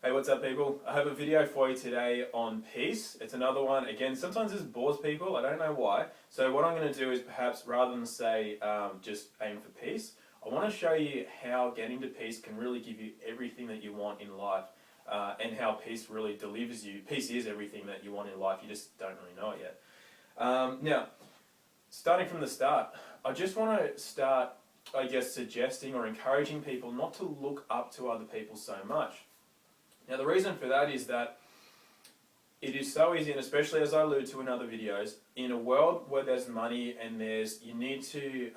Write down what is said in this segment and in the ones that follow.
Hey, what's up people? I have a video for you today on peace. It's another one. Again, sometimes this bores people. I don't know why. So what I'm going to do is perhaps rather than say just aim for peace, I want to show you how getting to peace can really give you everything that you want in life and how peace really delivers you. Peace is everything that you want in life. You just don't really know it yet. Now, starting from the start, I just want to start, I guess, suggesting or encouraging people not to look up to other people so much. Now the reason for that is that it is so easy, and especially as I allude to in other videos, in a world where there's money and you need to,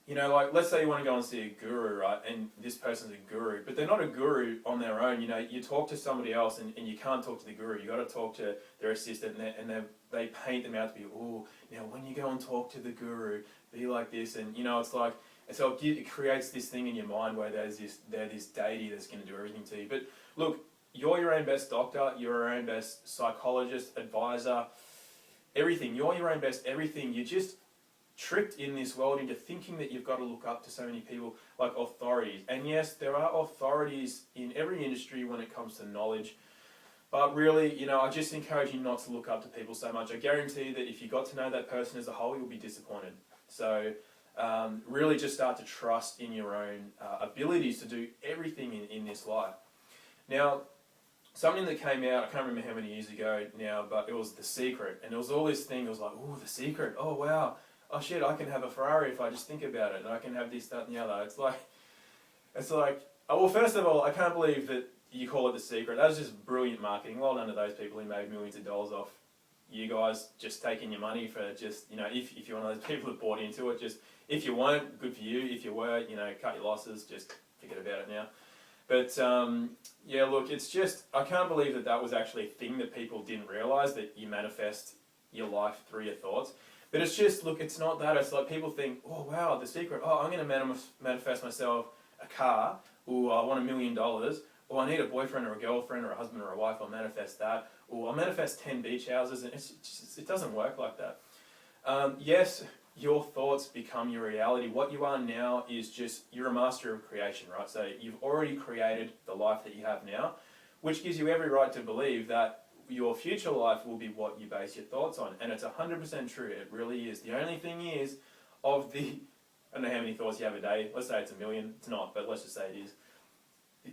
like let's say you want to go and see a guru, right? And this person's a guru, but they're not a guru on their own. You talk to somebody else and you can't talk to the guru. You got to talk to their assistant, and they paint them out to be, oh, when you go and talk to the guru, be like this, and it's like. And so it creates this thing in your mind where there's this deity that's going to do everything to you. But look, you're your own best doctor, you're your own best psychologist, advisor, everything. You're your own best everything. You're just tricked in this world into thinking that you've got to look up to so many people like authorities. And yes, there are authorities in every industry when it comes to knowledge. But really, I just encourage you not to look up to people so much. I guarantee that if you got to know that person as a whole, you'll be disappointed. So really just start to trust in your own abilities to do everything in this life. Now, something that came out, I can't remember how many years ago now, but it was The Secret. And it was all this thing, it was like, oh, The Secret, oh wow, oh shit, I can have a Ferrari if I just think about it, and I can have this, that, and the other. It's like, oh, well, first of all, I can't believe that you call it The Secret. That was just brilliant marketing. Well done to those people who made millions of dollars off you guys just taking your money for just, if you're one of those people that bought into it, just, if you weren't, good for you. If you were, cut your losses, just forget about it now. But yeah, look, it's just, I can't believe that was actually a thing that people didn't realise, that you manifest your life through your thoughts. But it's just, look, it's not that. It's like people think, oh wow, The Secret, oh, I'm going to manifest myself a car, or I want $1 million, or I need a boyfriend or a girlfriend or a husband or a wife, I'll manifest that, or I'll manifest 10 beach houses, and it doesn't work like that. Yes, your thoughts become your reality. What you are now is just, you're a master of creation, right? So you've already created the life that you have now, which gives you every right to believe that your future life will be what you base your thoughts on. And it's 100% true, it really is. The only thing is, I don't know how many thoughts you have a day, let's say it's 1 million, it's not, but let's just say it is.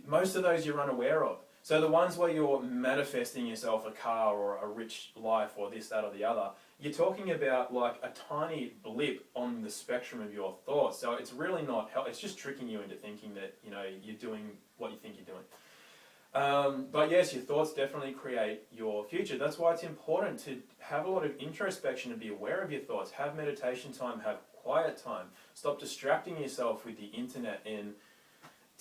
Most of those you're unaware of. So the ones where you're manifesting yourself a car or a rich life or this, that or the other, you're talking about like a tiny blip on the spectrum of your thoughts. So it's really not, it's just tricking you into thinking that you're doing what you think you're doing. But yes, your thoughts definitely create your future. That's why it's important to have a lot of introspection and be aware of your thoughts. Have meditation time, have quiet time. Stop distracting yourself with the internet and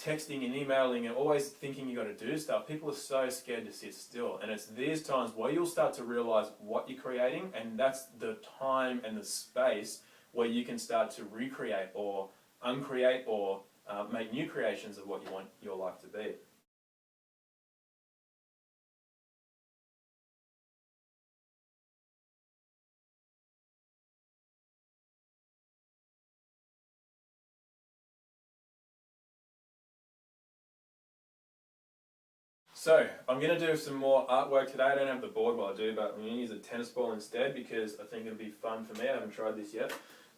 texting and emailing and always thinking you got to do stuff. People are so scared to sit still, and it's these times where you'll start to realize what you're creating, and that's the time and the space where you can start to recreate or uncreate or make new creations of what you want your life to be. So, I'm going to do some more artwork today. I don't have the board while I do, but I'm going to use a tennis ball instead because I think it'll be fun for me. I haven't tried this yet.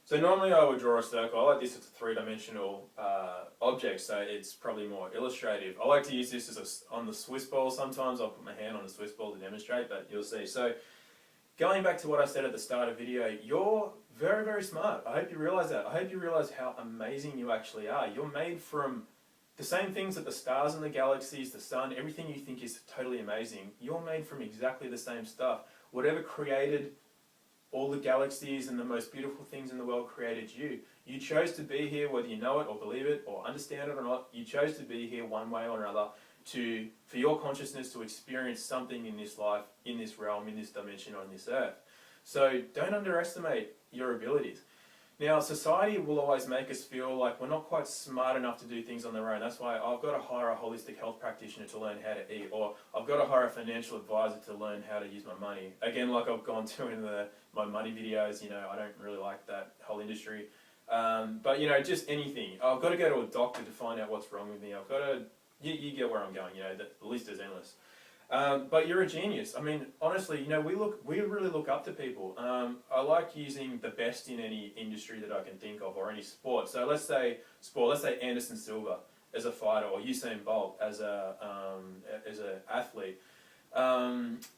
So normally I would draw a circle. I like this as a three-dimensional object, so it's probably more illustrative. I like to use this on the Swiss ball sometimes. I'll put my hand on the Swiss ball to demonstrate, but you'll see. So, going back to what I said at the start of the video, you're very, very smart. I hope you realise that. I hope you realise how amazing you actually are. You're made from the same things that the stars and the galaxies, the sun, everything you think is totally amazing, you're made from exactly the same stuff. Whatever created all the galaxies and the most beautiful things in the world created you. You chose to be here, whether you know it or believe it or understand it or not. You chose to be here one way or another for your consciousness to experience something in this life, in this realm, in this dimension, on this earth. So don't underestimate your abilities. Now, society will always make us feel like we're not quite smart enough to do things on their own. That's why I've got to hire a holistic health practitioner to learn how to eat, or I've got to hire a financial advisor to learn how to use my money. Again, like I've gone to in my money videos, I don't really like that whole industry. But just anything. I've got to go to a doctor to find out what's wrong with me. I've got to you get where I'm going. The list is endless. But you're a genius. I mean, honestly, we really look up to people. I like using the best in any industry that I can think of, or any sport. So let's say Anderson Silva as a fighter, or Usain Bolt as a athlete,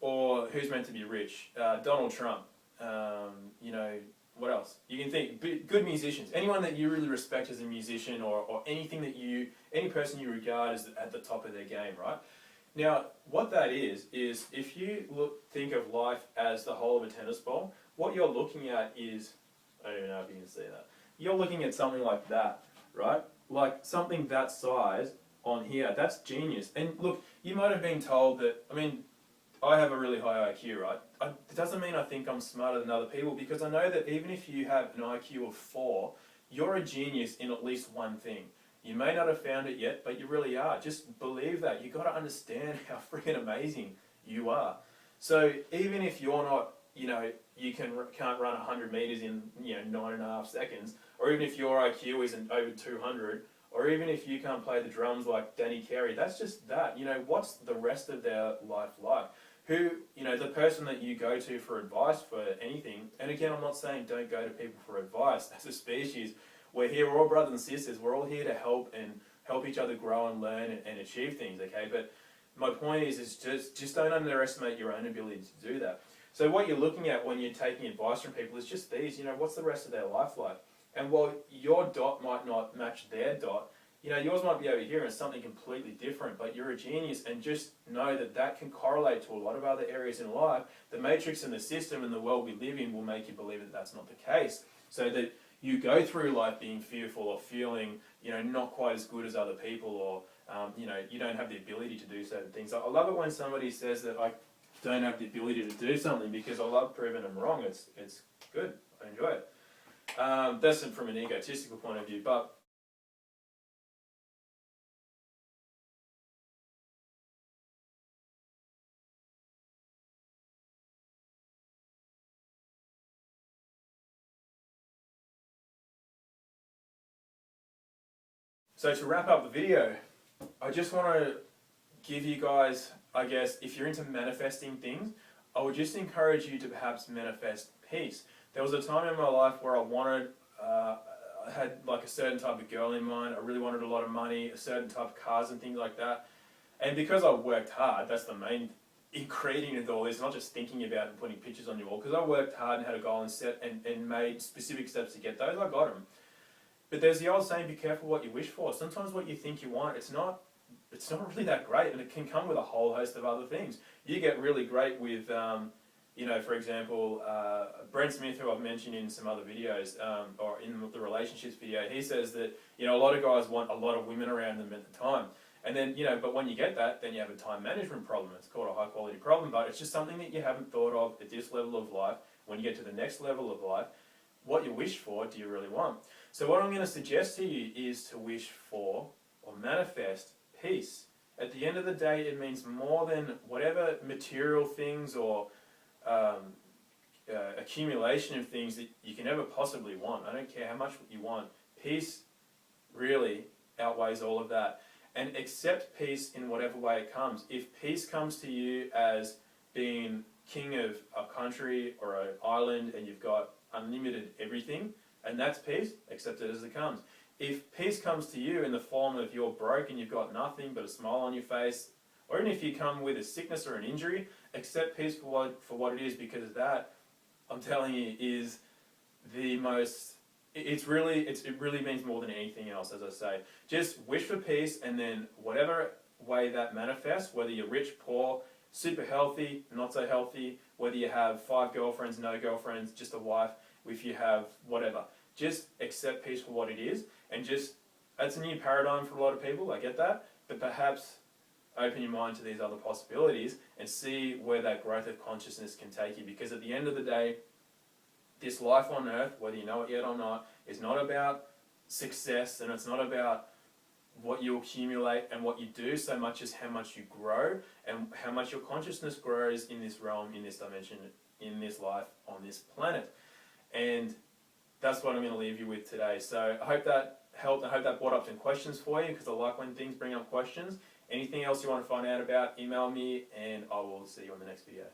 or who's meant to be rich, Donald Trump. What else? You can think good musicians. Anyone that you really respect as a musician, or anything that any person you regard as at the top of their game, right? Now, what that is if you think of life as the whole of a tennis ball, what you're looking at is, I don't even know if you can see that. You're looking at something like that, right? Like something that size on here. That's genius. And look, you might have been told that, I mean, I have a really high IQ, right? It doesn't mean I think I'm smarter than other people, because I know that even if you have an IQ of 4, you're a genius in at least one thing. You may not have found it yet, but you really are. Just believe that. You've got to understand how freaking amazing you are. So even if you're not, you can't run 100 meters in 9.5 seconds, or even if your IQ isn't over 200, or even if you can't play the drums like Danny Carey, that's just that. What's the rest of their life like? Who, the person that you go to for advice for anything, and again, I'm not saying don't go to people for advice. As a species, we're here, we're all brothers and sisters. We're all here to help each other grow and learn and achieve things, okay? But my point is just don't underestimate your own ability to do that. So what you're looking at when you're taking advice from people is just these, what's the rest of their life like? And while your dot might not match their dot, yours might be over here and it's something completely different, but you're a genius, and just know that can correlate to a lot of other areas in life. The matrix and the system and the world we live in will make you believe that that's not the case. So that you go through life being fearful or feeling, not quite as good as other people, or, you don't have the ability to do certain things. I love it when somebody says that I don't have the ability to do something, because I love proving them wrong. It's good. I enjoy it. That's from an egotistical point of view, but so to wrap up the video, I just want to give you guys, I guess, if you're into manifesting things, I would just encourage you to perhaps manifest peace. There was a time in my life where I had like a certain type of girl in mind. I really wanted a lot of money, a certain type of cars and things like that. And because I worked hard, that's the main ingredient of all this, not just thinking about and putting pictures on your wall. Because I worked hard and had a goal and set and made specific steps to get those, I got them. But there's the old saying, be careful what you wish for. Sometimes what you think you want, it's not really that great, and it can come with a whole host of other things. You get really great with, for example, Brent Smith, who I've mentioned in some other videos, or in the relationships video, he says that, a lot of guys want a lot of women around them at the time. And then, but when you get that, then you have a time management problem. It's called a high quality problem, but it's just something that you haven't thought of at this level of life. When you get to the next level of life, what you wish for, do you really want? So what I'm going to suggest to you is to wish for or manifest peace. At the end of the day, it means more than whatever material things or accumulation of things that you can ever possibly want. I don't care how much you want. Peace really outweighs all of that. And accept peace in whatever way it comes. If peace comes to you as being king of a country or an island and you've got unlimited everything, and that's peace, accept it as it comes. If peace comes to you in the form of you're broke and you've got nothing but a smile on your face, or even if you come with a sickness or an injury, accept peace for what it is, because that, I'm telling you, is the most, it really means more than anything else, as I say. Just wish for peace, and then whatever way that manifests, whether you're rich, poor, super healthy, not so healthy, whether you have 5 girlfriends, no girlfriends, just a wife, if you have whatever. Just accept peace for what it is, and that's a new paradigm for a lot of people, I get that, but perhaps open your mind to these other possibilities and see where that growth of consciousness can take you, because at the end of the day, this life on earth, whether you know it yet or not, is not about success, and it's not about what you accumulate and what you do so much as how much you grow and how much your consciousness grows in this realm, in this dimension, in this life, on this planet. And that's what I'm going to leave you with today. So I hope that helped. I hope that brought up some questions for you, because I like when things bring up questions. Anything else you want to find out about, email me, and I will see you on the next video.